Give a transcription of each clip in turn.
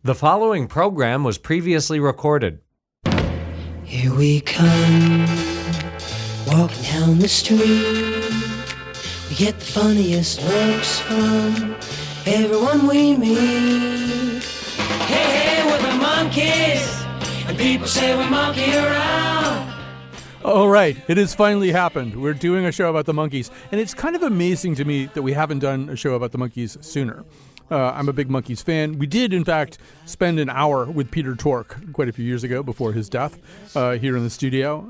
The following program was previously recorded. Here we come, walking down the street. We get the funniest looks from everyone we meet. Hey, hey, we're the Monkees, and people say we monkey around. All right, it has finally happened. We're doing a show about the Monkees, and it's kind of amazing to me that we haven't done a show about the Monkees sooner. I'm a big Monkees fan. We did, in fact, spend an hour with Peter Tork quite a few years ago before his death here in the studio,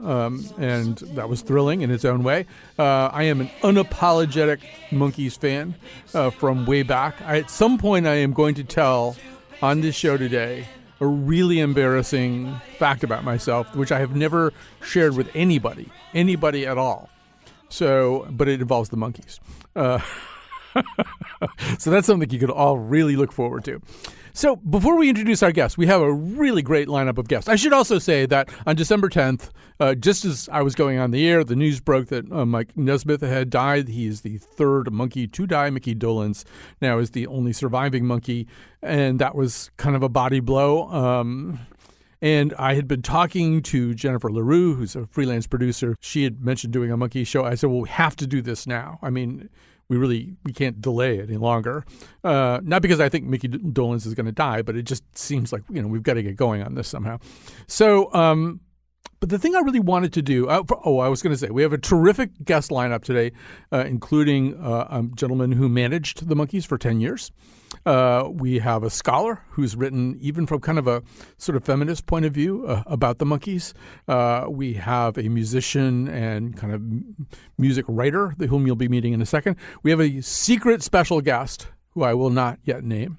and that was thrilling in its own way. I am an unapologetic Monkees fan from way back. At some point, I am going to tell on this show today a really embarrassing fact about myself, which I have never shared with anybody at all. So, but it involves the Monkees. So that's something you could all really look forward to. So before we introduce our guests, we have a really great lineup of guests. I should also say that on December 10th, just as I was going on the air, the news broke that Mike Nesmith had died. He is the third Monkee to die. Mickey Dolenz now is the only surviving Monkee, and that was kind of a body blow. And I had been talking to Jennifer LaRue, who's a freelance producer. She had mentioned doing a Monkee show. I said, well, we have to do this now. I mean, we can't delay it any longer. Not because I think Mickey Dolenz is going to die, but it just seems like, we've got to get going on this somehow. So, but the thing I really wanted to do, I was going to say, we have a terrific guest lineup today, including a gentleman who managed the Monkees for 10 years. We have a scholar who's written, even from kind of a sort of feminist point of view, about the Monkees. We have a musician and kind of music writer, whom you'll be meeting in a second. We have a secret special guest, who I will not yet name.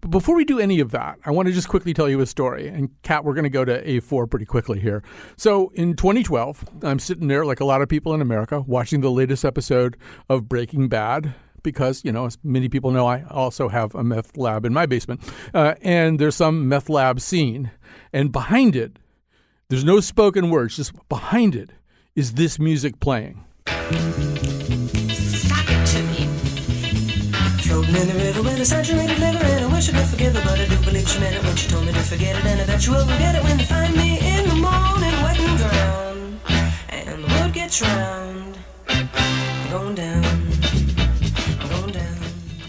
But before we do any of that, I want to just quickly tell you a story. And Kat, we're going to go to A4 pretty quickly here. So in 2012, I'm sitting there, like a lot of people in America, watching the latest episode of Breaking Bad, because, as many people know, I also have a meth lab in my basement. And there's some meth lab scene. And behind it, there's no spoken words, just behind it is this music playing. Sock it to me. Floating in the river with a saturated liver, and I wish I could forgive her, but I do believe she meant it when she told me to forget it, and I bet you will forget it when you find me in the morning, wet and drowned, and the world gets round, going down.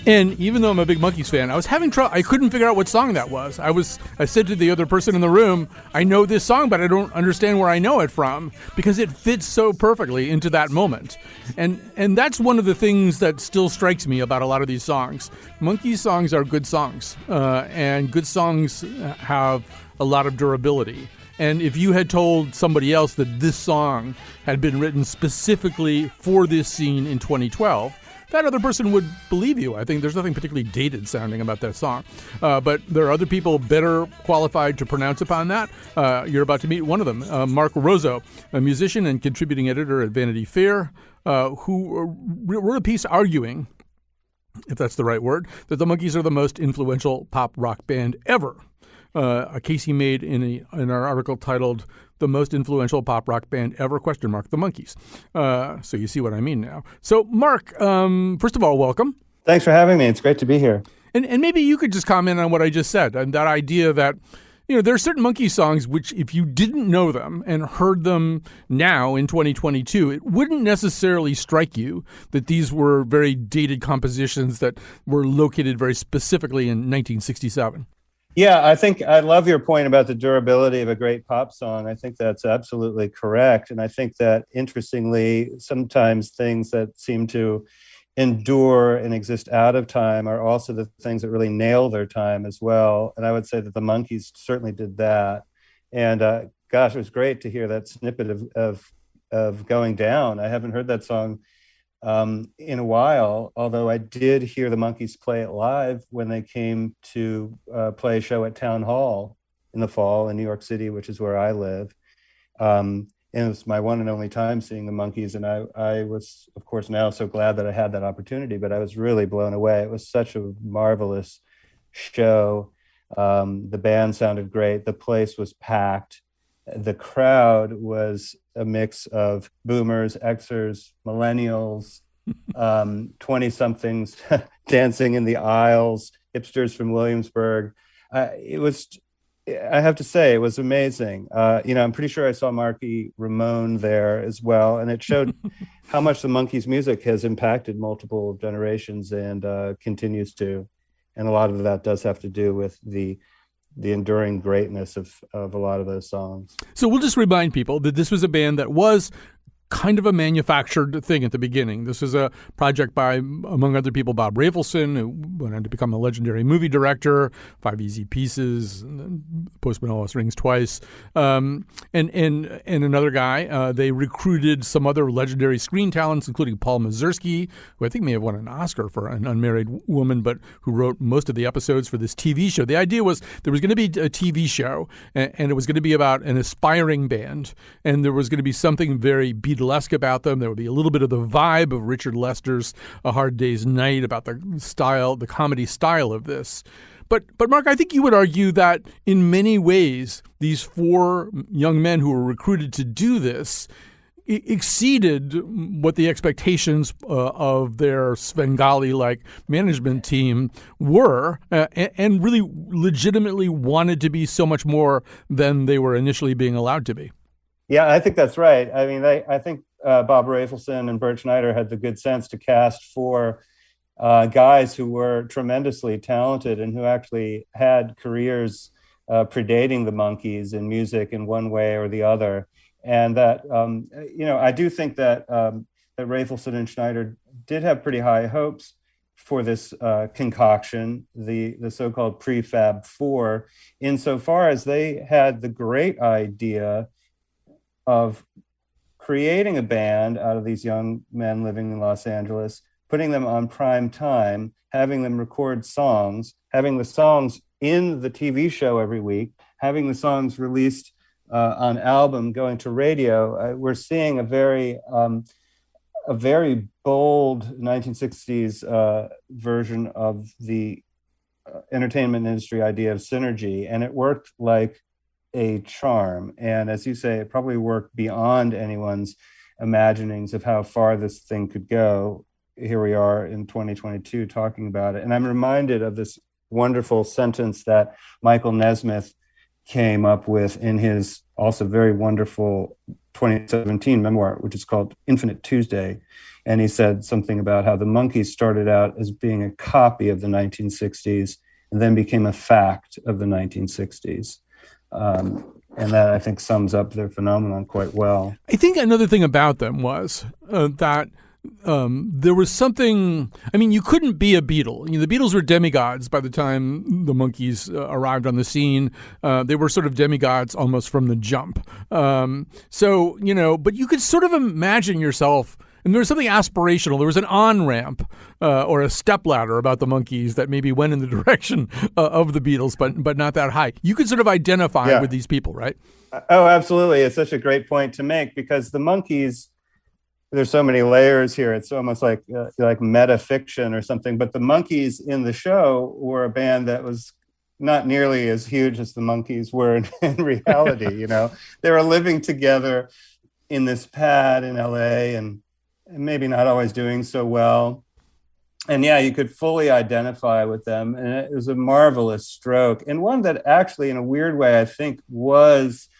And even though I'm a big Monkees fan, I was having trouble. I couldn't figure out what song that was. I said to the other person in the room, I know this song, but I don't understand where I know it from, because it fits so perfectly into that moment. And that's one of the things that still strikes me about a lot of these songs. Monkees songs are good songs, and good songs have a lot of durability. And if you had told somebody else that this song had been written specifically for this scene in 2012, that other person would believe you. I think there's nothing particularly dated sounding about that song. But there are other people better qualified to pronounce upon that. You're about to meet one of them, Mark Rozo, a musician and contributing editor at Vanity Fair, who wrote a piece arguing, if that's the right word, that the Monkees are the most influential pop rock band ever. A case he made in our article titled "The Most Influential Pop Rock Band Ever?" The Monkees. So you see what I mean now. So Mark, first of all, welcome. Thanks for having me. It's great to be here. And maybe you could just comment on what I just said, and that idea that there are certain Monkees songs which, if you didn't know them and heard them now in 2022, it wouldn't necessarily strike you that these were very dated compositions that were located very specifically in 1967. Yeah, I think I love your point about the durability of a great pop song. I think that's absolutely correct. And I think that, interestingly, sometimes things that seem to endure and exist out of time are also the things that really nail their time as well. And I would say that the Monkees certainly did that. And gosh, it was great to hear that snippet of Going Down. I haven't heard that song in a while, although I did hear the Monkees play it live when they came to play a show at Town Hall in the fall in New York City, which is where I live. And it was my one and only time seeing the Monkees, and I was, of course, now so glad that I had that opportunity, but I was really blown away. It was such a marvelous show. The band sounded great. The place was packed. The crowd was a mix of boomers, Xers, millennials, 20-somethings dancing in the aisles, hipsters from Williamsburg. it was, I have to say, it was amazing. I'm pretty sure I saw Marky Ramone there as well, and it showed how much the Monkees' music has impacted multiple generations and continues to. And a lot of that does have to do with the enduring greatness of a lot of those songs. So we'll just remind people that this was a band that was kind of a manufactured thing at the beginning. This was a project by, among other people, Bob Rafelson, who went on to become a legendary movie director, 5 Easy Pieces, Postman Always Rings Twice, and another guy. They recruited some other legendary screen talents, including Paul Mazursky, who I think may have won an Oscar for An Unmarried Woman, but who wrote most of the episodes for this TV show. The idea was there was going to be a TV show, and it was going to be about an aspiring band, and there was going to be something very Beatlesque about them. There would be a little bit of the vibe of Richard Lester's A Hard Day's Night about the style, the comedy style of this. But Mark, I think you would argue that in many ways, these 4 young men who were recruited to do this exceeded what the expectations of their Svengali-like management team were, and really legitimately wanted to be so much more than they were initially being allowed to be. Yeah, I think that's right. I mean, I think Bob Rafelson and Bert Schneider had the good sense to cast 4 guys who were tremendously talented and who actually had careers predating the Monkees in music in one way or the other. And that, I do think that that Rafelson and Schneider did have pretty high hopes for this concoction, the so-called prefab 4, insofar as they had the great idea of creating a band out of these young men living in Los Angeles, putting them on prime time, having them record songs, having the songs in the TV show every week, having the songs released on album, going to radio. We're seeing a very bold 1960s version of the entertainment industry idea of synergy, and it worked like a charm. And as you say, it probably worked beyond anyone's imaginings of how far this thing could go. Here we are in 2022 talking about it. And I'm reminded of this wonderful sentence that Michael Nesmith came up with in his also very wonderful 2017 memoir, which is called Infinite Tuesday. And he said something about how the Monkees started out as being a copy of the 1960s and then became a fact of the 1960s. And that, I think, sums up their phenomenon quite well. I think another thing about them was that there was something. I mean, you couldn't be a Beatle. The Beatles were demigods by the time the Monkees arrived on the scene. They were sort of demigods almost from the jump. But you could sort of imagine yourself. And there was something aspirational. There was an on-ramp or a stepladder about the Monkees that maybe went in the direction of the Beatles, but not that high. You could sort of identify with these people, right? Oh, absolutely. It's such a great point to make, because the Monkees, there's so many layers here. It's almost like metafiction or something. But the Monkees in the show were a band that was not nearly as huge as the Monkees were in reality. They were living together in this pad in LA and maybe not always doing so well. And yeah, you could fully identify with them. And it was a marvelous stroke. And one that actually, in a weird way, I think was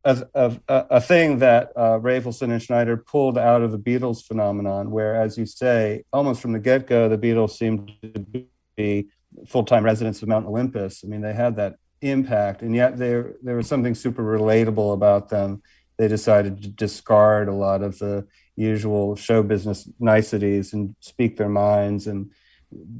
a thing that Rafelson and Schneider pulled out of the Beatles phenomenon, where, as you say, almost from the get-go, the Beatles seemed to be full-time residents of Mount Olympus. I mean, they had that impact, and yet there was something super relatable about them. They decided to discard a lot of the usual show business niceties and speak their minds and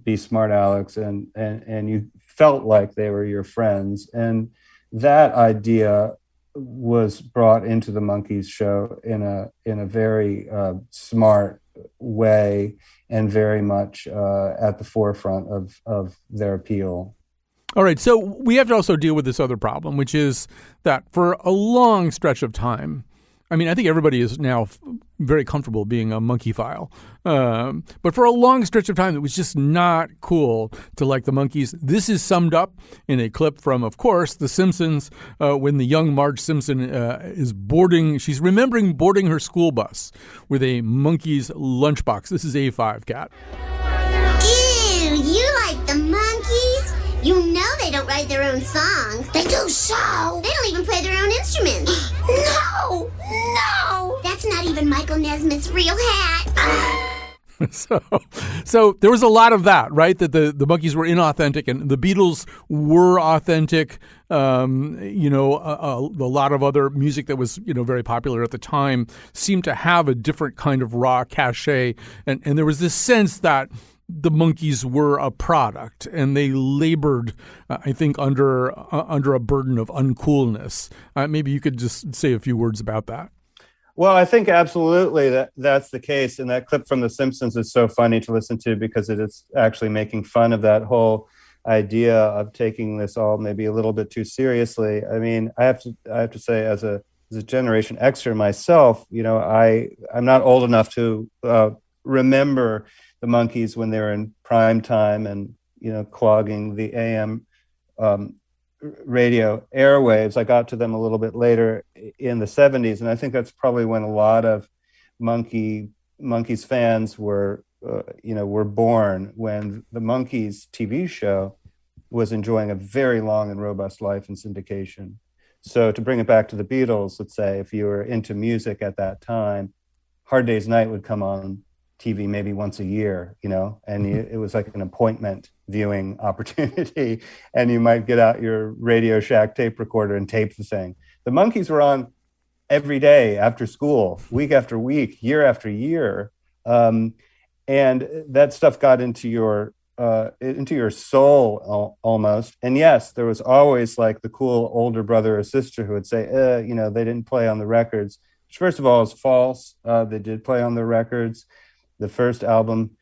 be smart Alex, and you felt like they were your friends. And that idea was brought into the Monkees show in a very smart way, and very much at the forefront of their appeal. All right, so we have to also deal with this other problem, which is that for a long stretch of time, I mean, I think everybody is now very comfortable being a Monkeephile. But for a long stretch of time, it was just not cool to like the Monkees. This is summed up in a clip from, of course, The Simpsons, when the young Marge Simpson is boarding. She's remembering boarding her school bus with a Monkees lunchbox. This is A5, Kat. Ew, you like the Monkees? You know they don't write their own songs. They do so. They don't even play their own instruments. No. That's not even Michael Nesmith's real hat. So there was a lot of that, right? That the Monkees were inauthentic and the Beatles were authentic. A lot of other music that was, very popular at the time seemed to have a different kind of raw cachet. And there was this sense that the Monkees were a product and they labored, I think, under a burden of uncoolness. Maybe you could just say a few words about that. Well, I think absolutely that's the case. And that clip from The Simpsons is so funny to listen to because it is actually making fun of that whole idea of taking this all maybe a little bit too seriously. I mean, I have to say, as a Generation Xer myself, I'm not old enough to remember the Monkees when they were in prime time and clogging the AM radio airwaves. I got to them a little bit later in the 70s, and I think that's probably when a lot of Monkees fans were born, when the Monkees TV show was enjoying a very long and robust life in syndication. So to bring it back to the Beatles, let's say if you were into music at that time, Hard Day's Night would come on TV maybe once a year, and it was like an appointment viewing opportunity, and you might get out your Radio Shack tape recorder and tape the thing. The Monkees were on every day after school, week after week, year after year, and that stuff got into your soul almost. And yes, there was always like the cool older brother or sister who would say, they didn't play on the records, which first of all is false. They did play on the records. The first album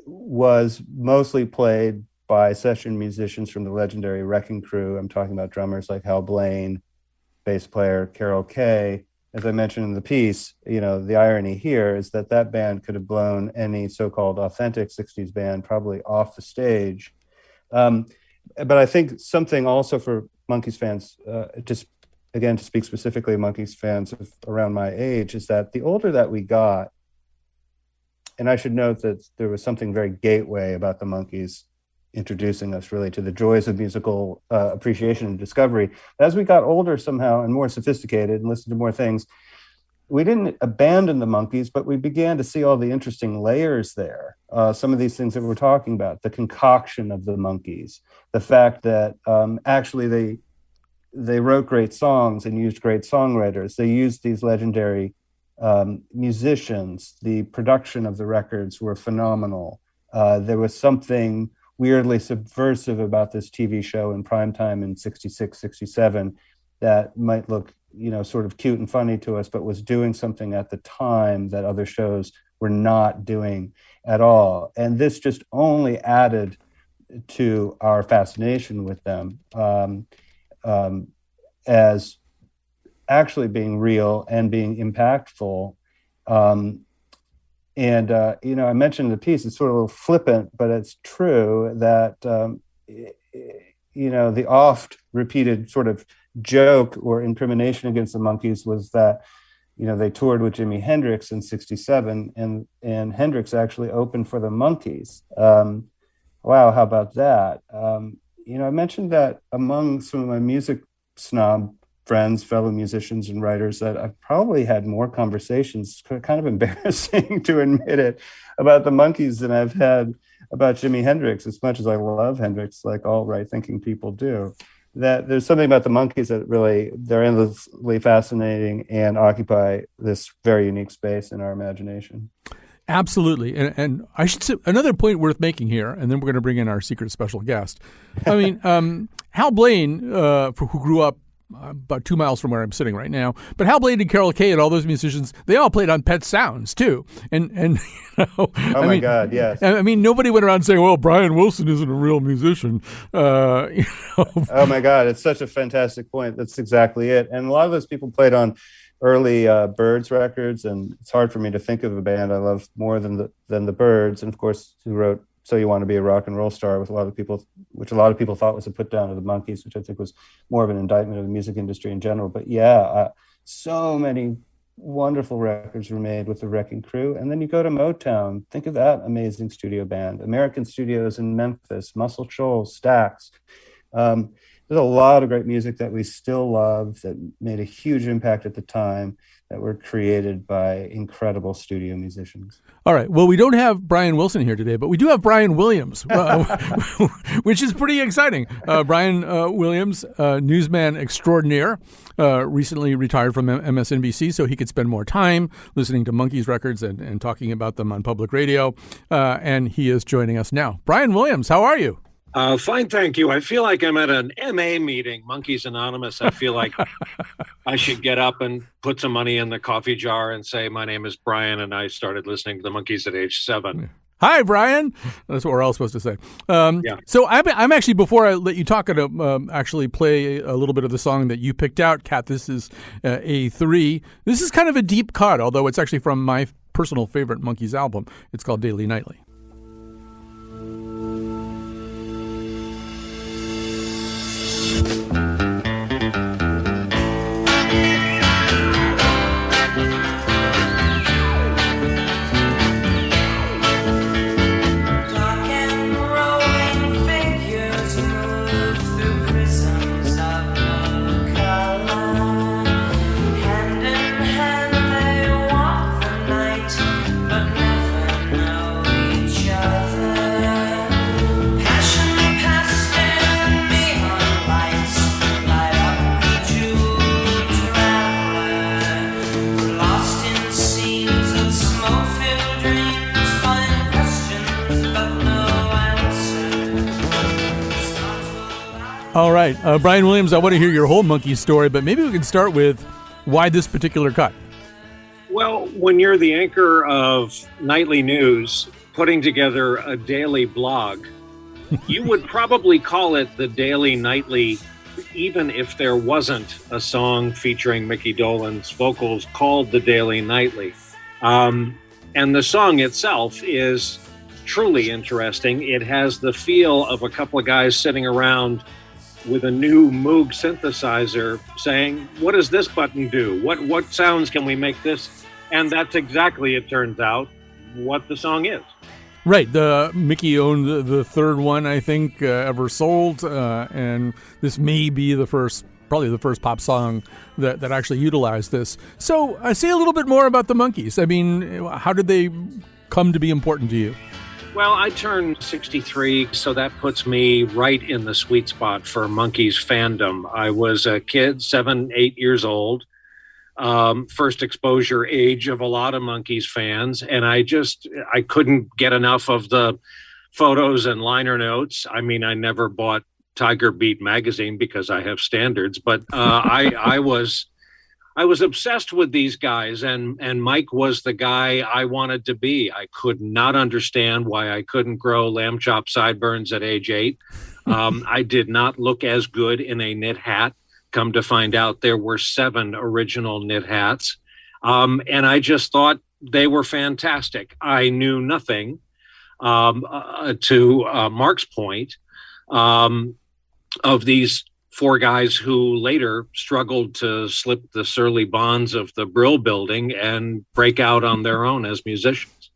was mostly played by session musicians from the legendary Wrecking Crew. I'm talking about drummers like Hal Blaine, bass player Carol Kaye. As I mentioned in the piece, the irony here is that band could have blown any so-called authentic 60s band probably off the stage. But I think something also for Monkees fans, to speak specifically Monkees fans around my age, is that the older that we got, and I should note that there was something very gateway about the Monkees introducing us really to the joys of musical appreciation and discovery. As we got older somehow and more sophisticated and listened to more things, we didn't abandon the Monkees, but we began to see all the interesting layers there. Some of these things that we're talking about, the concoction of the Monkees, the fact that actually they wrote great songs and used great songwriters. They used these legendary musicians. The production of the records were phenomenal. There was something weirdly subversive about this TV show in primetime in 66, 67 that might look, sort of cute and funny to us, but was doing something at the time that other shows were not doing at all. And this just only added to our fascination with them as actually being real and being impactful. I mentioned in the piece, it's sort of a little flippant, but it's true that, the oft repeated sort of joke or incrimination against the Monkees was that, they toured with Jimi Hendrix in 67 and Hendrix actually opened for the Monkees. Wow, how about that? I mentioned that among some of my music snob friends, fellow musicians and writers, that I've probably had more conversations, kind of embarrassing to admit it, about the Monkees than I've had about Jimi Hendrix, as much as I love Hendrix, like all right-thinking people do. That there's something about the Monkees that really, they're endlessly fascinating and occupy this very unique space in our imagination. Absolutely. And I should say another point worth making here, and then we're going to bring in our secret special guest. I mean, Hal Blaine, who grew up about 2 miles from where I'm sitting right now. But Hal Blaine and Carol Kaye and all those musicians, they all played on Pet Sounds too. And oh my God, yes. I mean, nobody went around saying, well, Brian Wilson isn't a real musician. Oh my God, it's such a fantastic point. That's exactly it. And a lot of those people played on early Byrds records, and it's hard for me to think of a band I love more than the Byrds. And of course, who wrote So You Want to Be a Rock and Roll Star, which a lot of people thought was a put down of the Monkees, which I think was more of an indictment of the music industry in general. But yeah, so many wonderful records were made with the Wrecking Crew. And then you go to Motown, think of that amazing studio band, American Studios in Memphis, Muscle Shoals, Stax. there's a lot of great music that we still love that made a huge impact at the time, that were created by incredible studio musicians. All right. Well, we don't have Brian Wilson here today, but we do have Brian Williams, which is pretty exciting. Brian Williams, newsman extraordinaire, recently retired from MSNBC so he could spend more time listening to Monkees records and talking about them on public radio. And he is joining us now. Brian Williams, how are you? Fine, thank you. I feel like I'm at an MA meeting, Monkees Anonymous. I feel like I should get up and put some money in the coffee jar and say, my name is Brian, and I started listening to the Monkees at age 7. Hi, Brian. That's what we're all supposed to say. Yeah. So I'm actually, before I let you talk, going to actually play a little bit of the song that you picked out, Kat. This is A3. This is kind of a deep cut, although it's actually from my personal favorite Monkees album. It's called Daily Nightly. All right. Brian Williams, I want to hear your whole Monkees story, but maybe we can start with why this particular cut. Well, when you're the anchor of nightly news, putting together a daily blog, you would probably call it the Daily Nightly, even if there wasn't a song featuring Mickey Dolenz vocals called the Daily Nightly. And the song itself is truly interesting. It has the feel of a couple of guys sitting around with a new Moog synthesizer saying, what does this button do? What sounds can we make this? And that's exactly, it turns out, what the song is. Right. Mickey owned the third one, I think, ever sold. And this may be probably the first pop song that actually utilized this. So say a little bit more about the Monkees. I mean, how did they come to be important to you? Well, I turned 63, so that puts me right in the sweet spot for Monkees fandom. I was a kid, 7, 8 years old, first exposure age of a lot of Monkees fans, and I couldn't get enough of the photos and liner notes. I mean, I never bought Tiger Beat magazine because I have standards, but I was obsessed with these guys, and Mike was the guy I wanted to be. I could not understand why I couldn't grow lamb chop sideburns at age 8. I did not look as good in a knit hat. Come to find out, there were 7 original knit hats. And I just thought they were fantastic. I knew nothing, to Mark's point, of these 4 guys who later struggled to slip the surly bonds of the Brill Building and break out on their own as musicians.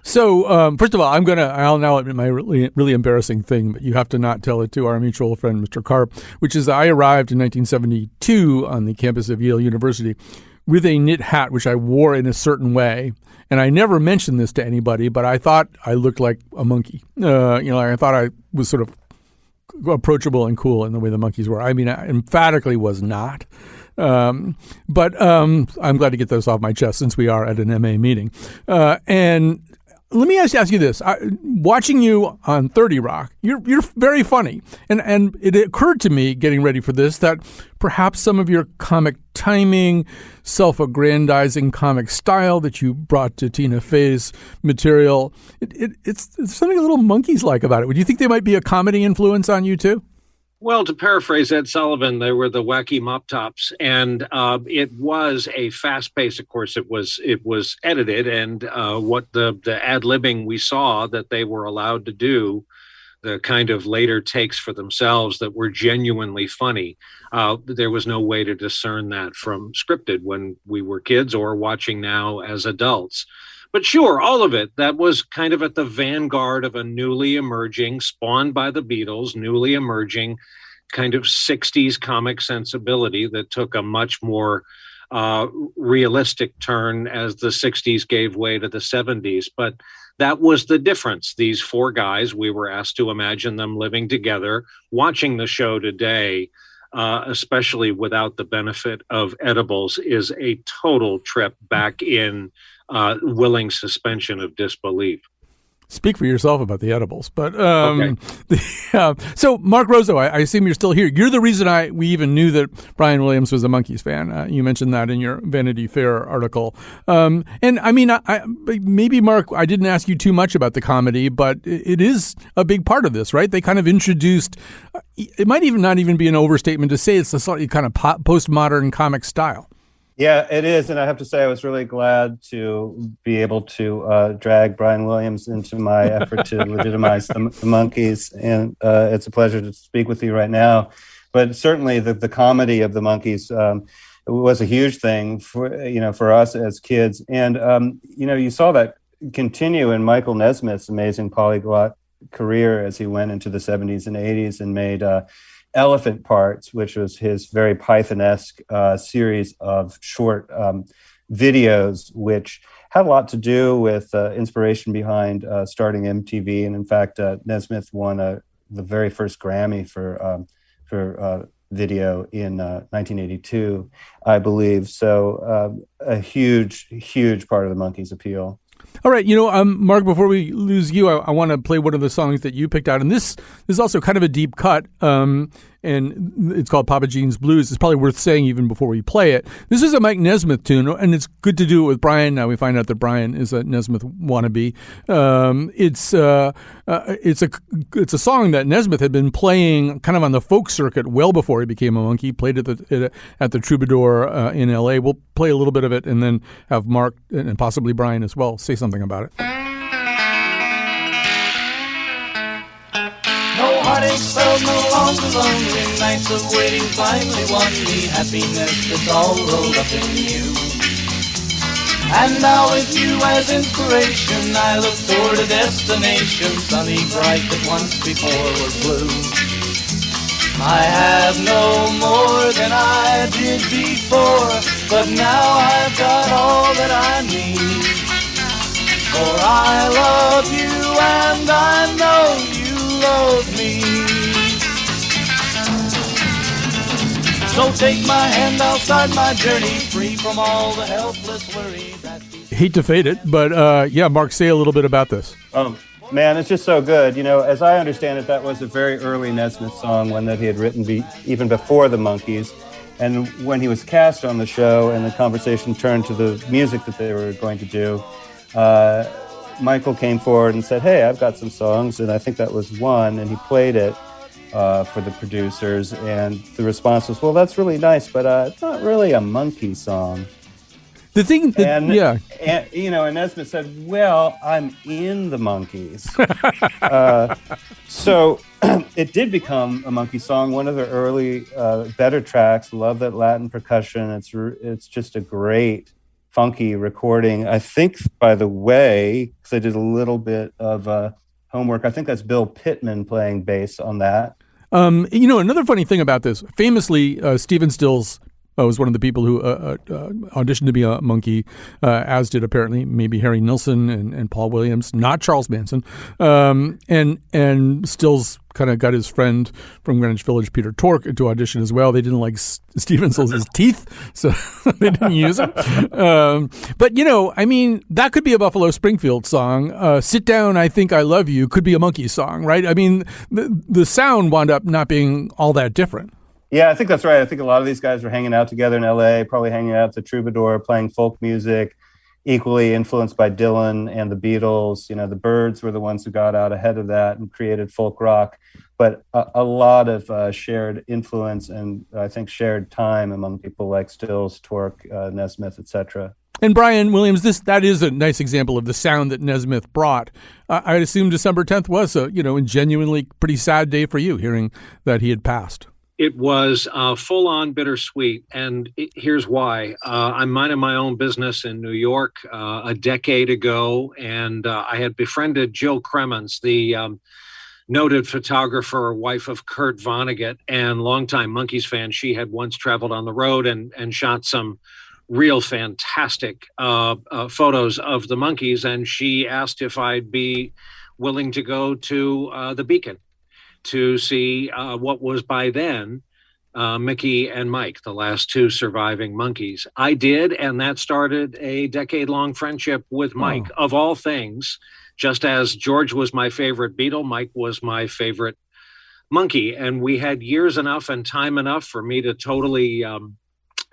So, first of all, I'll now admit my really, really embarrassing thing, but you have to not tell it to our mutual friend, Mr. Karp, which is I arrived in 1972 on the campus of Yale University with a knit hat, which I wore in a certain way. And I never mentioned this to anybody, but I thought I looked like a monkey. I thought I was sort of approachable and cool in the way the Monkees were. I mean, I emphatically was not. But I'm glad to get this off my chest since we are at an MA meeting. And let me ask you this. Watching you on 30 Rock, you're very funny. And it occurred to me, getting ready for this, that perhaps some of your comic timing, self-aggrandizing comic style that you brought to Tina Fey's material, it's something a little Monkees-like about it. Would you think they might be a comedy influence on you, too? Well, to paraphrase Ed Sullivan, they were the wacky mop tops, and it was a fast pace. Of course, it was edited, and what the ad-libbing we saw that they were allowed to do, the kind of later takes for themselves that were genuinely funny. There was no way to discern that from scripted when we were kids or watching now as adults. But sure, all of it, that was kind of at the vanguard of a newly emerging, spawned by the Beatles, newly emerging kind of 60s comic sensibility that took a much more realistic turn as the 60s gave way to the 70s. But that was the difference. These four guys, we were asked to imagine them living together, watching the show today, especially without the benefit of edibles, is a total trip back in willing suspension of disbelief. Speak for yourself about the edibles. But Okay. So, Mark Rosso, I assume you're still here. You're the reason we even knew that Brian Williams was a Monkees fan. You mentioned that in your Vanity Fair article. And I mean, maybe, Mark, I didn't ask you too much about the comedy, but it is a big part of this, right? They kind of introduced, it might even not even be an overstatement to say it's a slightly kind of postmodern comic style. Yeah, it is. And I have to say, I was really glad to be able to drag Brian Williams into my effort to legitimize the Monkees. And it's a pleasure to speak with you right now. But certainly the comedy of the Monkees was a huge thing for us as kids. And, you saw that continue in Michael Nesmith's amazing polyglot career as he went into the 70s and 80s and made Elephant Parts, which was his very Python-esque series of short videos, which had a lot to do with inspiration behind starting MTV. And in fact, Nesmith won the very first Grammy for video in 1982, I believe. So a huge, huge part of the Monkees' appeal. All right, Mark, before we lose you, I want to play one of the songs that you picked out. And this is also kind of a deep cut, and it's called Papa Jean's Blues. It's probably worth saying even before we play it. This is a Mike Nesmith tune, and it's good to do it with Brian. Now we find out that Brian is a Nesmith wannabe. It's a song that Nesmith had been playing kind of on the folk circuit well before he became a Monkee. He played at the Troubadour in L.A. We'll play a little bit of it and then have Mark and possibly Brian as well say something about it. No heartache spells, no longer lonely nights of waiting finally won me happiness that's all rolled up in you. And now with you as inspiration, I look toward a destination sunny, bright that once before was blue. I have no more than I did before, but now I've got all that I need. For I love you and I know you love me. So take my hand, I'll start my journey free from all the helpless worry that... Hate to fade it, but Mark, say a little bit about this. Man, it's just so good. As I understand it, that was a very early Nesmith song, one that he had written even before the Monkees. And when he was cast on the show and the conversation turned to the music that they were going to do, Michael came forward and said, hey, I've got some songs, and I think that was one, and he played it for the producers, and the response was, well, that's really nice, but it's not really a Monkee song. The thing that, and Nesmith said, well, I'm in the Monkees. So it did become a Monkee song, one of their early better tracks. Love that Latin percussion. It's just a great funky recording. I think, by the way, because I did a little bit of homework, I think that's Bill Pittman playing bass on that. Another funny thing about this, famously, Stephen Stills was one of the people who auditioned to be a Monkee, as did apparently maybe Harry Nilsson and Paul Williams, not Charles Manson. And Stills kind of got his friend from Greenwich Village, Peter Tork, to audition as well. They didn't like Stephen Stills' teeth, so they didn't use him. But, that could be a Buffalo Springfield song. Sit Down, I Think I Love You could be a Monkee song, right? I mean, the sound wound up not being all that different. Yeah, I think that's right. I think a lot of these guys were hanging out together in L.A., probably hanging out at the Troubadour, playing folk music, equally influenced by Dylan and the Beatles. The Byrds were the ones who got out ahead of that and created folk rock. But a lot of shared influence and I think shared time among people like Stills, Tork, Nesmith, etc. And Brian Williams, that is a nice example of the sound that Nesmith brought. I assume December 10th was a genuinely pretty sad day for you, hearing that he had passed. It was full-on bittersweet, and here's why. I'm minding my own business in New York a decade ago, and I had befriended Jill Cremens, the noted photographer, wife of Kurt Vonnegut, and longtime Monkees fan. She had once traveled on the road and shot some real fantastic photos of the Monkees. And she asked if I'd be willing to go to the Beacon to see what was by then Mickey and Mike, the last two surviving Monkees. I did, and that started a decade-long friendship with Mike. Of all things, just as George was my favorite Beatle, Mike was my favorite Monkee. And we had years enough and time enough for me to totally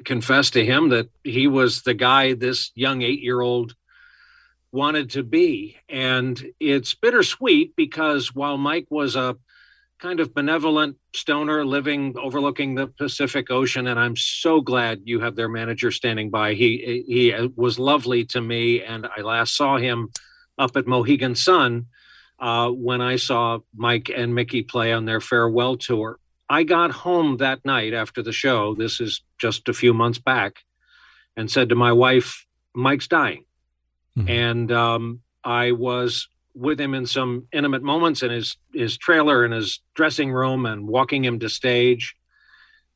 confess to him that he was the guy this young 8-year-old wanted to be. And it's bittersweet because while Mike was a kind of benevolent stoner overlooking the Pacific Ocean, and I'm so glad you have their manager standing by. He was lovely to me, and I last saw him up at Mohegan Sun when I saw Mike and Mickey play on their farewell tour. I got home that night after the show, this is just a few months back, and said to my wife, Mike's dying. Mm-hmm. And I was with him in some intimate moments in his trailer, in his dressing room, and walking him to stage.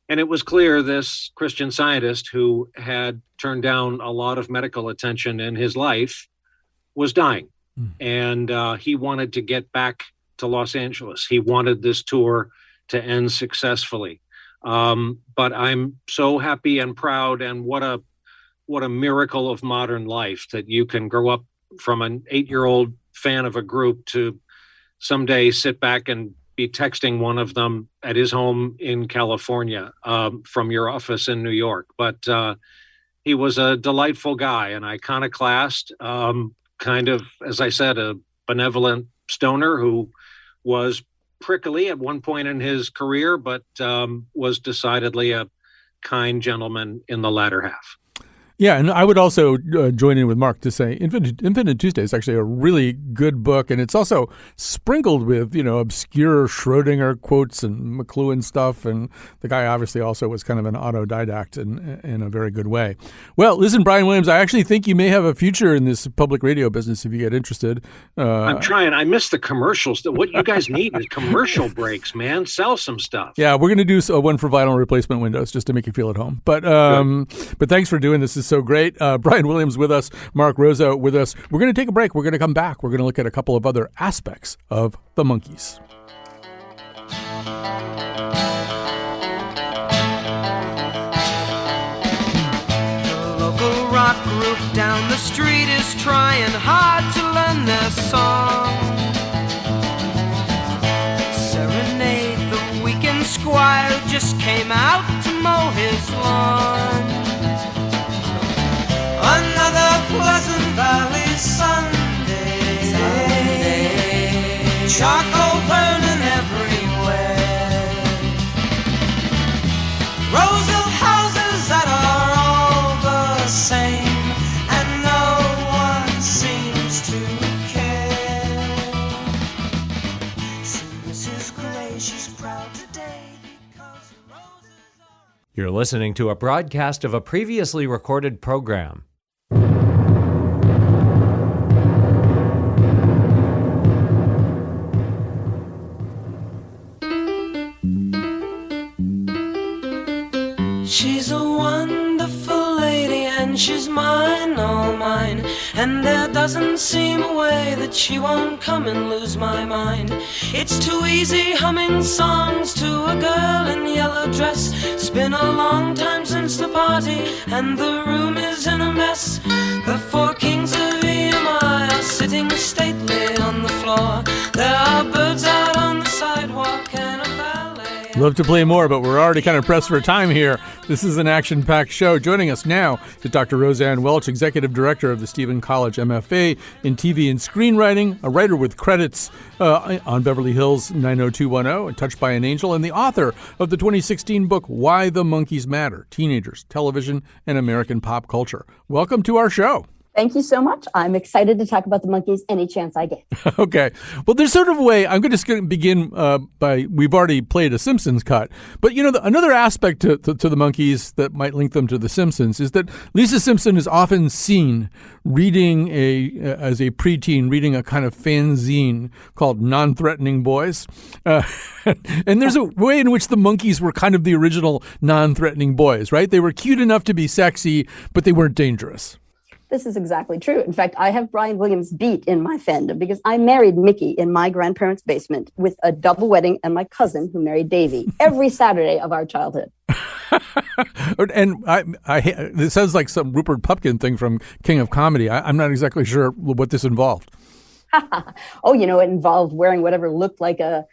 And it was clear this Christian Scientist who had turned down a lot of medical attention in his life was dying. And he wanted to get back to Los Angeles. He wanted this tour to end successfully. But I'm so happy and proud, and what a miracle of modern life that you can grow up from an 8-year-old fan of a group to someday sit back and be texting one of them at his home in California from your office in New York. But he was a delightful guy, an iconoclast, kind of, as I said, a benevolent stoner who was prickly at one point in his career, but was decidedly a kind gentleman in the latter half. Yeah, and I would also join in with Mark to say Infinite Tuesday is actually a really good book, and it's also sprinkled with, obscure Schrodinger quotes and McLuhan stuff, and the guy obviously also was kind of an autodidact in a very good way. Well, listen, Brian Williams, I actually think you may have a future in this public radio business if you get interested. I'm trying. I miss the commercials. What you guys need is commercial breaks, man. Sell some stuff. Yeah, we're going to do one for vinyl replacement windows just to make you feel at home. But thanks for doing this. This is so great. Brian Williams with us, Mark Rosa with us. We're going to take a break. We're going to come back. We're going to look at a couple of other aspects of the Monkees. The local rock group down the street is trying hard to learn their song. Serenade the weekend squire who just came out to mow his lawn. Another Pleasant Valley Sunday. Charcoal burning everywhere. Rows of houses that are all the same, and no one seems to care. See Mrs. Gray, she's proud today because roses are... You're listening to a broadcast of a previously recorded program. She's a wonderful lady and she's mine, all mine. And there doesn't seem a way that she won't come and lose my mind. It's too easy humming songs to a girl in yellow dress. It's been a long time since the party and the room is in a mess. The four kings of EMI are sitting stately on the floor. There are birds out on the sidewalk and a ballet. Love to play more, but we're already kind of pressed for time here. This is an action-packed show. Joining us now is Dr. Roseanne Welch, Executive Director of the Stephen College MFA in TV and Screenwriting, a writer with credits on Beverly Hills 90210 and Touched by an Angel, and the author of the 2016 book, Why the Monkees Matter, Teenagers, Television, and American Pop Culture. Welcome to our show. Thank you so much. I'm excited to talk about the Monkees any chance I get. Okay. Well, there's sort of a way, I'm just going to begin by, we've already played a Simpsons cut, but another aspect to the Monkees that might link them to the Simpsons is that Lisa Simpson is often seen reading as a preteen, reading a kind of fanzine called Non-Threatening Boys. And there's a way in which the Monkees were kind of the original non-threatening boys, right? They were cute enough to be sexy, but they weren't dangerous. This is exactly true. In fact, I have Brian Williams beat in my fandom because I married Mickey in my grandparents' basement with a double wedding and my cousin who married Davy every Saturday of our childhood. And it sounds like some Rupert Pupkin thing from King of Comedy. I'm not exactly sure what this involved. Oh, it involved wearing whatever looked like a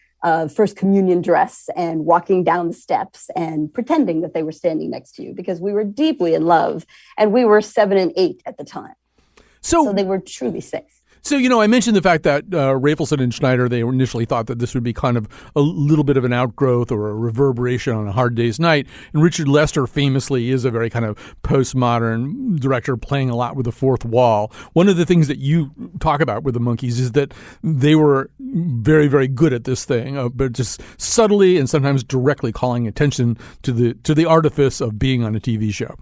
First Communion dress and walking down the steps and pretending that they were standing next to you because we were deeply in love and we were 7 and 8 at the time. So they were truly safe. So, I mentioned the fact that Rafelson and Schneider, they initially thought that this would be kind of a little bit of an outgrowth or a reverberation on A Hard Day's Night. And Richard Lester famously is a very kind of postmodern director playing a lot with the fourth wall. One of the things that you talk about with the Monkees is that they were very, very good at this thing, but just subtly and sometimes directly calling attention to the artifice of being on a TV show.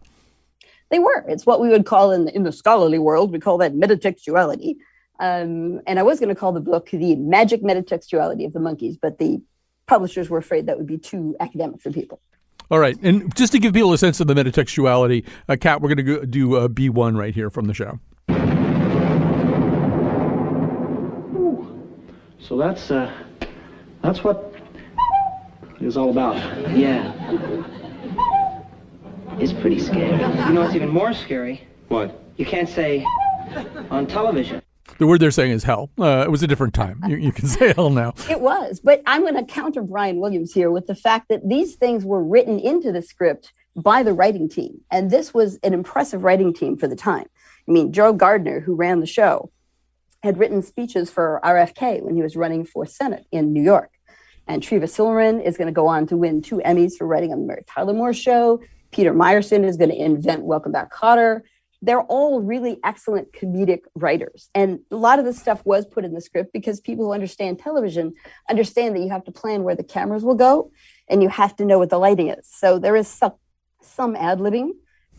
They were. It's what we would call in the scholarly world, we call that metatextuality. And I was going to call the book The Magic Metatextuality of the Monkees, but the publishers were afraid that would be too academic for people. All right. And just to give people a sense of the metatextuality, Kat, we're going to do B1 right here from the show. So that's what it's all about. Yeah. It's pretty scary. You know what's even more scary? What? You can't say on television. The word they're saying is hell. It was a different time. You can say hell now. It was. But I'm going to counter Brian Williams here with the fact that these things were written into the script by the writing team. And this was an impressive writing team for the time. I mean, Joe Gardner, who ran the show, had written speeches for RFK when he was running for Senate in New York. And Treva Silverman is going to go on to win 2 Emmys for writing on the Mary Tyler Moore Show. Peter Meyerson is going to invent Welcome Back, Kotter. They're all really excellent comedic writers. And a lot of this stuff was put in the script because people who understand television understand that you have to plan where the cameras will go and you have to know what the lighting is. So there is some ad-libbing,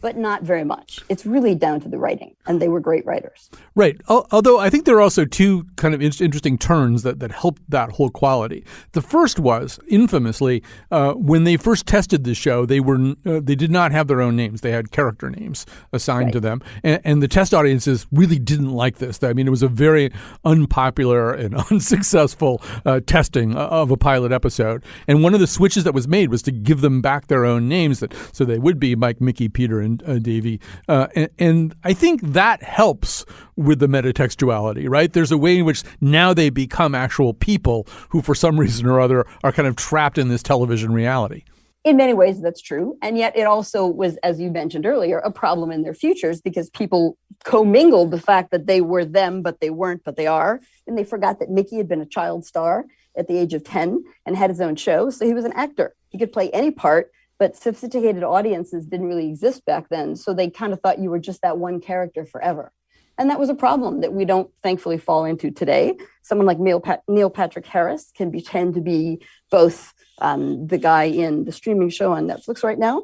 but not very much. It's really down to the writing, and they were great writers. Right. Although I think there are also 2 kind of interesting turns that helped that whole quality. The first was, infamously, when they first tested the show, they did not have their own names. They had character names assigned to them. And the test audiences really didn't like this. I mean, it was a very unpopular and unsuccessful testing of a pilot episode. And one of the switches that was made was to give them back their own names, so they would be Mike, Mickey, Peter, and Davy. And I think that helps with the metatextuality, right? There's a way in which now they become actual people who, for some reason or other, are kind of trapped in this television reality. In many ways, that's true. And yet it also was, as you mentioned earlier, a problem in their futures because people commingled the fact that they were them, but they weren't, but they are. And they forgot that Mickey had been a child star at the age of 10 and had his own show. So he was an actor. He could play any part. But sophisticated audiences didn't really exist back then. So they kind of thought you were just that one character forever. And that was a problem that we don't thankfully fall into today. Someone like Neil Patrick Harris can pretend to be both the guy in the streaming show on Netflix right now,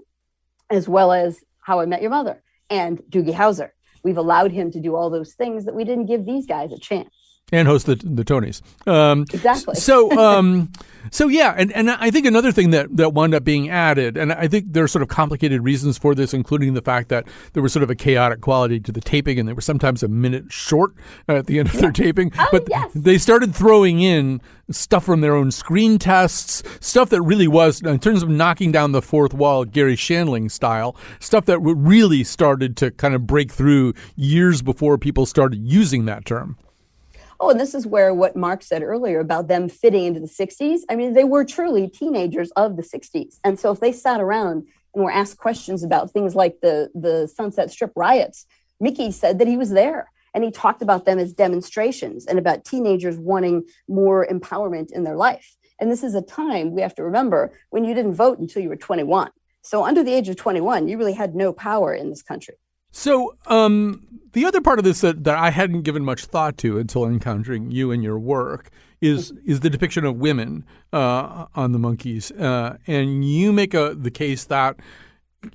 as well as How I Met Your Mother and Doogie Howser. We've allowed him to do all those things that we didn't give these guys a chance. And host the Tonys. Exactly. So yeah, and I think another thing that wound up being added, and I think there are sort of complicated reasons for this, including the fact that there was sort of a chaotic quality to the taping, and they were sometimes a minute short at the end of their taping. But they started throwing in stuff from their own screen tests, stuff that really was, in terms of knocking down the fourth wall, Gary Shandling style, stuff that really started to kind of break through years before people started using that term. Oh, and this is where what Mark said earlier about them fitting into the 60s. I mean, they were truly teenagers of the 60s. And so if they sat around and were asked questions about things like the Sunset Strip riots, Mickey said that he was there. And he talked about them as demonstrations and about teenagers wanting more empowerment in their life. And this is a time, we have to remember, when you didn't vote until you were 21. So under the age of 21, you really had no power in this country. So the other part of this that I hadn't given much thought to until encountering you and your work is the depiction of women on the Monkees. And you make the case that,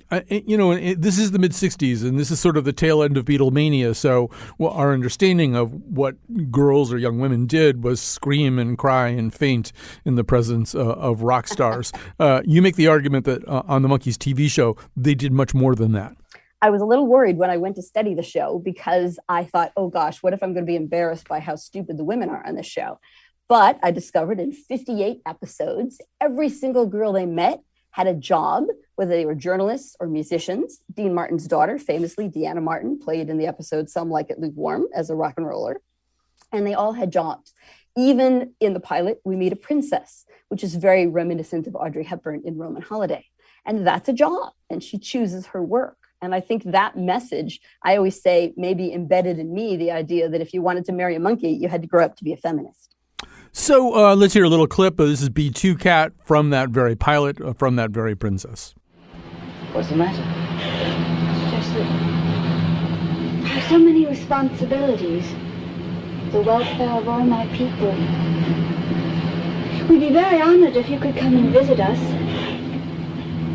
this is the mid-'60s, and this is sort of the tail end of Beatlemania. So our understanding of what girls or young women did was scream and cry and faint in the presence of rock stars. You make the argument that on the Monkees TV show, they did much more than that. I was a little worried when I went to study the show because I thought, oh gosh, what if I'm going to be embarrassed by how stupid the women are on this show? But I discovered in 58 episodes, every single girl they met had a job, whether they were journalists or musicians. Dean Martin's daughter, famously, Deanna Martin, played in the episode Some Like It Lukewarm as a rock and roller. And they all had jobs. Even in the pilot, we meet a princess, which is very reminiscent of Audrey Hepburn in Roman Holiday. And that's a job, and she chooses her work. And I think that message, I always say, maybe embedded in me the idea that if you wanted to marry a monkey, you had to grow up to be a feminist. So let's hear a little clip. This is B2 Cat from that very pilot, from that very princess. What's the matter? It's just that I have so many responsibilities. The welfare of all my people. We'd be very honored if you could come and visit us.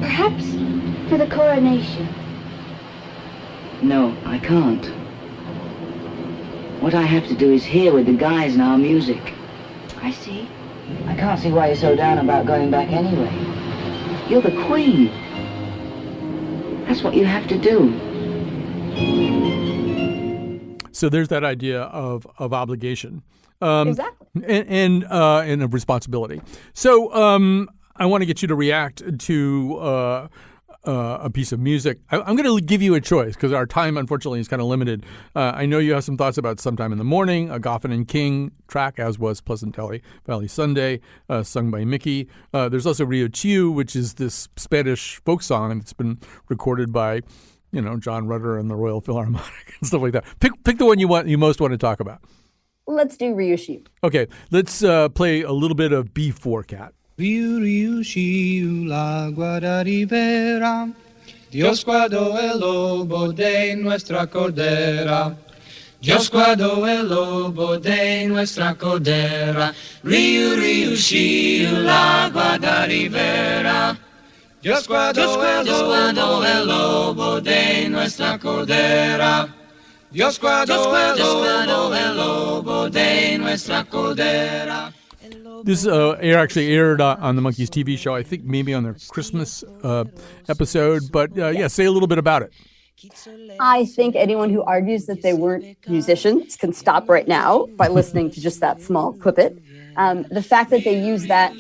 Perhaps for the coronation. No, I can't. What I have to do is hear with the guys in our music. I see. I can't see why you're so down about going back anyway. You're the queen. That's what you have to do. So there's that idea of obligation. Exactly. And of responsibility. So I want to get you to react to a piece of music. I'm going to give you a choice because our time, unfortunately, is kind of limited. I know you have some thoughts about Sometime in the Morning, a Goffin and King track, as was Pleasant Valley Sunday, sung by Mickey. There's also Rio Chiu, which is this Spanish folk song that's been recorded by, John Rutter and the Royal Philharmonic and stuff like that. Pick the one you most want to talk about. Let's do Rio Chiu. Okay, let's play a little bit of B4 Cat. Rio, Rio, Chiu, l'agua da ribera, Dios guardó el lobo de nuestra cordera. Dios guardó el lobo de nuestra cordera. Rio, Rio, Chiu, l'agua da ribera. Dios guardó el lobo de nuestra cordera. Dios guardó el lobo de nuestra cordera. This actually aired on the Monkees TV show, I think maybe on their Christmas episode. But say a little bit about it. I think anyone who argues that they weren't musicians can stop right now by listening to just that small clip. The fact that they used that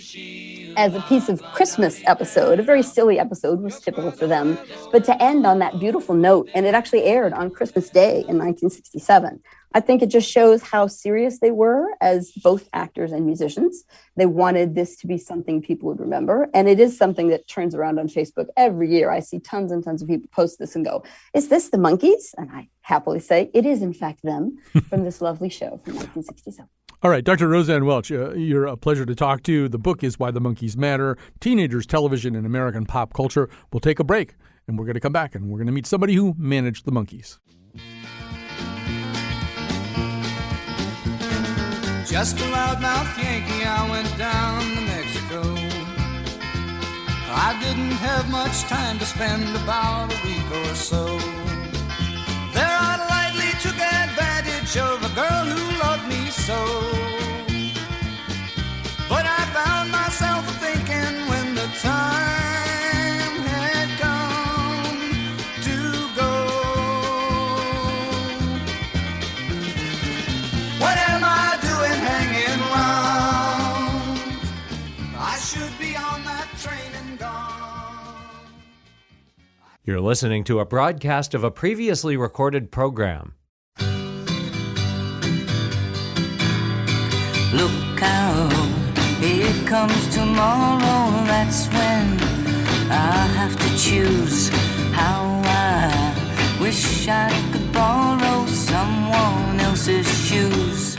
as a piece of Christmas episode, a very silly episode, was typical for them. But to end on that beautiful note, and it actually aired on Christmas Day in 1967, I think it just shows how serious they were as both actors and musicians. They wanted this to be something people would remember. And it is something that turns around on Facebook every year. I see tons and tons of people post this and go, is this the Monkees? And I happily say, it is in fact them from this lovely show from 1967. All right, Dr. Roseanne Welch, you're a pleasure to talk to. The book is Why the Monkees Matter, Teenagers, Television, and American Pop Culture. We'll take a break, and we're going to come back, and we're going to meet somebody who managed the Monkees. Just a loudmouth Yankee, I went down to Mexico. I didn't have much time to spend, about a week or so. There I lightly took advantage of a girl who loved me so. But I found myself thinking when the time had come to go, what am I doing hanging around? I should be on that train and gone. You're listening to a broadcast of a previously recorded program. Look out, here comes tomorrow. That's when I have to choose how I wish I could borrow someone else's shoes.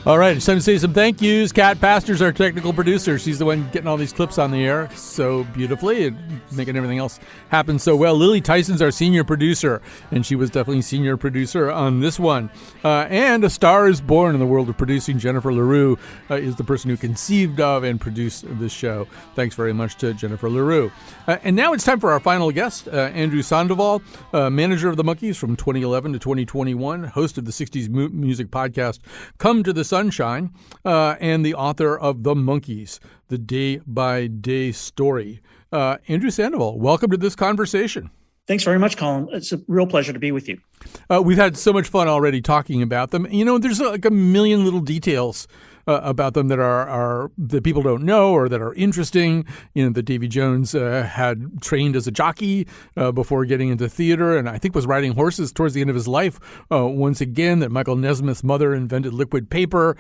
All right, it's time to say some thank yous. Kat Paster's our technical producer. She's the one getting all these clips on the air so beautifully and making everything else happen so well. Lily Tyson's our senior producer, and she was definitely senior producer on this one. And a star is born in the world of producing. Jennifer LaRue is the person who conceived of and produced this show. Thanks very much to Jennifer LaRue. And now it's time for our final guest, Andrew Sandoval, manager of the Monkees from 2011 to 2021, host of the 60s music podcast Come to the Sunshine, and the author of The Monkees, The Day-by-Day Story. Andrew Sandoval, welcome to this conversation. Thanks very much, Colin. It's a real pleasure to be with you. We've had so much fun already talking about them. You know, there's like a million little details about them that are that people don't know or that are interesting. You know, that Davy Jones had trained as a jockey before getting into theater, and I think was riding horses towards the end of his life. Once again, that Michael Nesmith's mother invented liquid paper.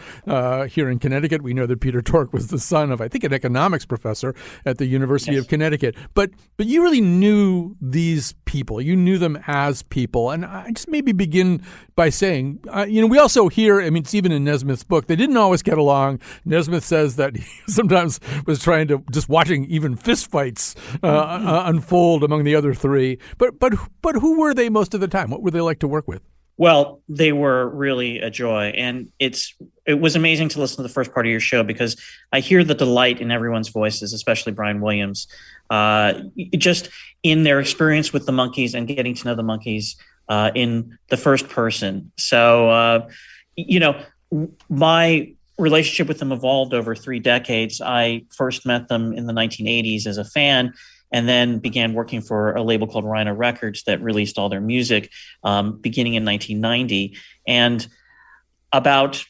Here in Connecticut, we know that Peter Tork was the son of, I think, an economics professor at the University of Connecticut. But you really knew these people. You knew them as people. And I just maybe begin by saying, you know, we also hear, I mean, it's even in Nesmith's book, they didn't always get along. Nesmith says that he sometimes was trying to just watching even fistfights unfold among the other three. But who were they most of the time? What were they like to work with? Well, they were really a joy, and it was amazing to listen to the first part of your show because I hear the delight in everyone's voices, especially Brian Williams, just in their experience with the Monkees and getting to know the Monkees in the first person. So, you know, my relationship with them evolved over 3 decades. I first met them in the 1980s as a fan, and then began working for a label called Rhino Records that released all their music beginning in 1990. And about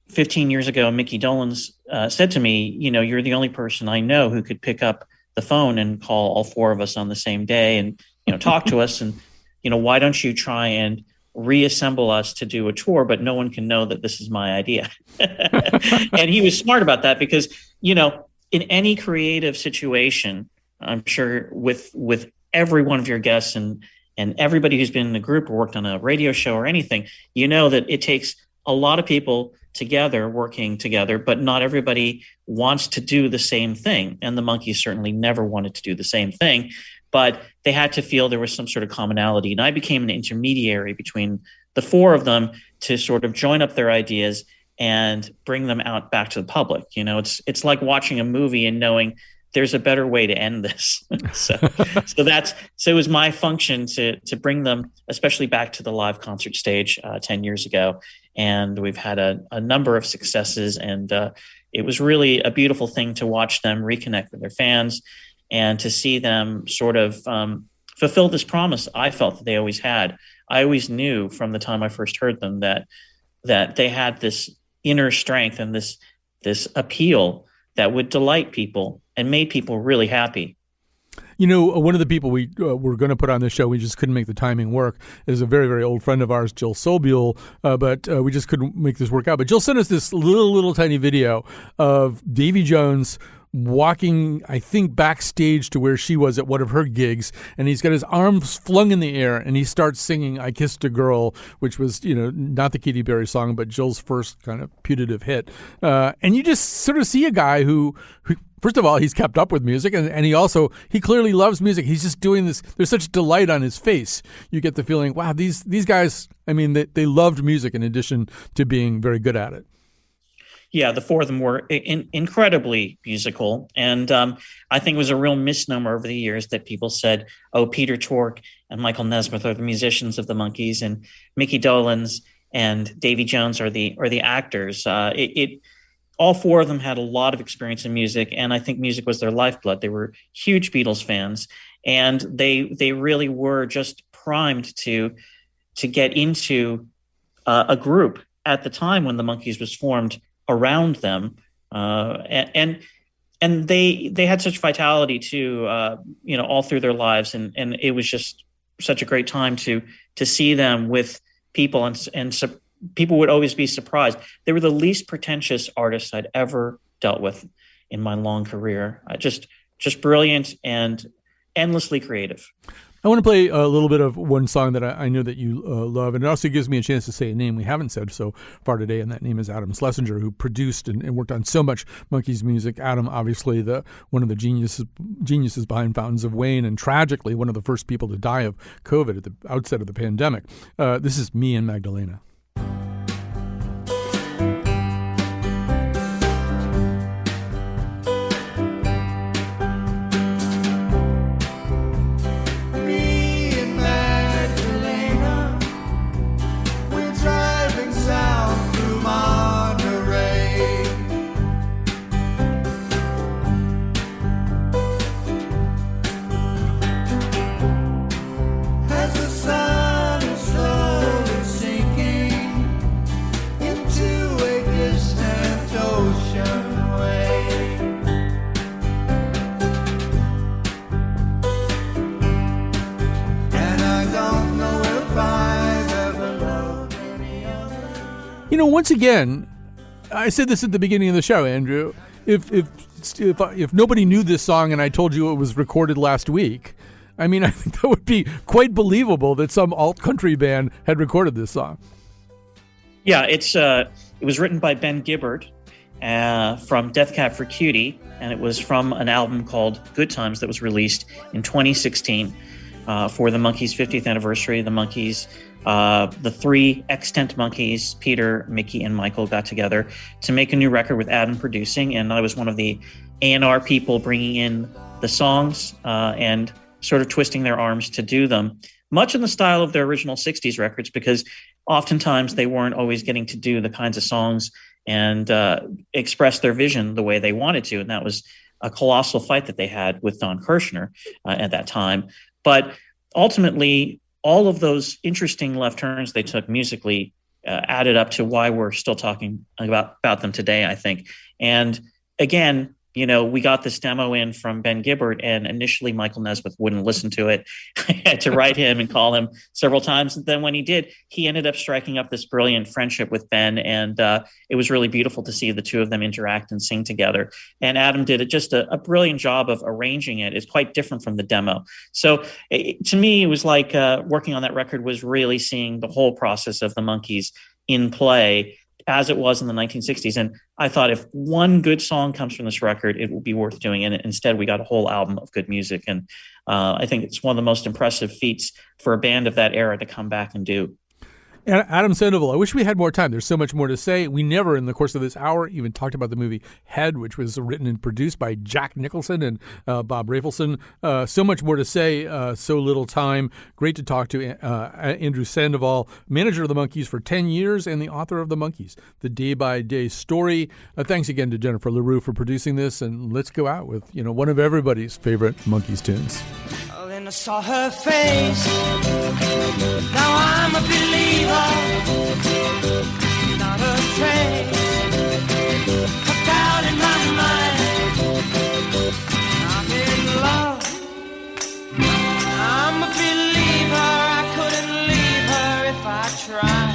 15 years ago, Mickey Dolenz said to me, you know, you're the only person I know who could pick up the phone and call all 4 of us on the same day and, you know, talk to us. And, you know, why don't you try and reassemble us to do a tour, but no one can know that this is my idea. And he was smart about that because, you know, in any creative situation, I'm sure with every one of your guests and everybody who's been in the group or worked on a radio show or anything, you know that it takes a lot of people together working together, but not everybody wants to do the same thing. And the Monkees certainly never wanted to do the same thing, but they had to feel there was some sort of commonality. And I became an intermediary between the 4 of them to sort of join up their ideas and bring them out back to the public. You know, it's like watching a movie and knowing there's a better way to end this. So it was my function to bring them, especially back to the live concert stage 10 years ago. And we've had a number of successes, and it was really a beautiful thing to watch them reconnect with their fans and to see them sort of fulfill this promise I felt that they always had. I always knew from the time I first heard them that they had this inner strength and this appeal that would delight people and made people really happy. You know, one of the people we were going to put on this show, we just couldn't make the timing work, is a very, very old friend of ours, Jill Sobule, but we just couldn't make this work out. But Jill sent us this little tiny video of Davy Jones walking, I think, backstage to where she was at one of her gigs, and he's got his arms flung in the air, and he starts singing "I Kissed a Girl," which was, you know, not the Katy Perry song, but Jill's first kind of putative hit. And you just sort of see a guy who first of all, he's kept up with music, and he clearly loves music. He's just doing this. There's such delight on his face. You get the feeling, wow, these guys, I mean, they loved music in addition to being very good at it. Yeah, the 4 of them were incredibly musical. And I think it was a real misnomer over the years that people said, oh, Peter Tork and Michael Nesmith are the musicians of the Monkees, and Mickey Dolenz and Davy Jones are the actors. All 4 of them had a lot of experience in music, and I think music was their lifeblood. They were huge Beatles fans, and they really were just primed to get into a group at the time when the Monkees was formed around them, and they had such vitality too, you know, all through their lives, and it was just such a great time to see them with people, and people would always be surprised. They were the least pretentious artists I'd ever dealt with in my long career. Just brilliant and endlessly creative. I want to play a little bit of one song that I know that you love, and it also gives me a chance to say a name we haven't said so far today, and that name is Adam Schlesinger, who produced and worked on so much Monkees music. Adam, obviously, one of the geniuses behind Fountains of Wayne, and tragically one of the first people to die of COVID at the outset of the pandemic. This is Me and Magdalena. You know, once again, I said this at the beginning of the show, Andrew. If nobody knew this song and I told you it was recorded last week, I mean, I think that would be quite believable that some alt country band had recorded this song. Yeah, it was written by Ben Gibbard from Death Cab for Cutie, and it was from an album called Good Times that was released in 2016 for the Monkees' 50th anniversary. The Monkees, the three extant Monkees, Peter, Mickey, and Michael, got together to make a new record with Adam producing, and I was one of the A&R people bringing in the songs and sort of twisting their arms to do them, much in the style of their original 60s records, because oftentimes they weren't always getting to do the kinds of songs and express their vision the way they wanted to, and that was a colossal fight that they had with Don Kirshner at that time. But ultimately, all of those interesting left turns they took musically added up to why we're still talking about them today, I think. And again, you know, we got this demo in from Ben Gibbard, and initially Michael Nesmith wouldn't listen to it. I had to write him and call him several times. And then when he did, he ended up striking up this brilliant friendship with Ben. And it was really beautiful to see the two of them interact and sing together. And Adam did just a brilliant job of arranging it. It's quite different from the demo. So to me, it was like working on that record was really seeing the whole process of the Monkees in play as it was in the 1960s. And I thought if one good song comes from this record, it will be worth doing. And instead, we got a whole album of good music. And I think it's one of the most impressive feats for a band of that era to come back and do. Adam Sandoval, I wish we had more time. There's so much more to say. We never, in the course of this hour, even talked about the movie Head, which was written and produced by Jack Nicholson and Bob Rafelson. So much more to say, so little time. Great to talk to Andrew Sandoval, manager of the Monkees for 10 years and the author of The Monkees, The Day-by-Day Story. Thanks again to Jennifer LaRue for producing this, and let's go out with, you know, one of everybody's favorite Monkees tunes. Then I saw her face. Now I'm a believer, not a trace. Put out in my mind, I'm in love. I'm a believer, I couldn't leave her if I tried.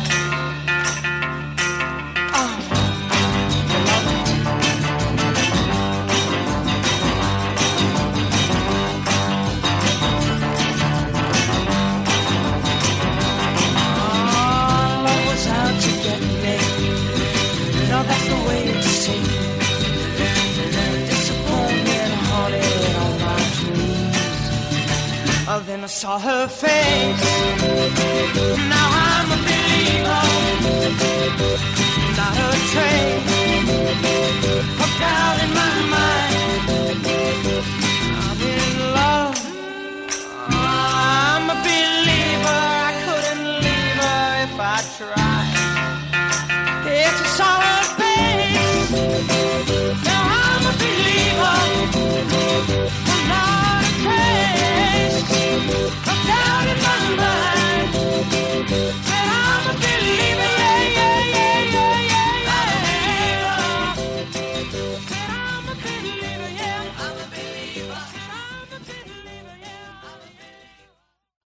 That's the way to see disappointment haunted all my dreams. Oh, then I saw her face. Now I'm a believer, not a trace. Hooked out in my mind.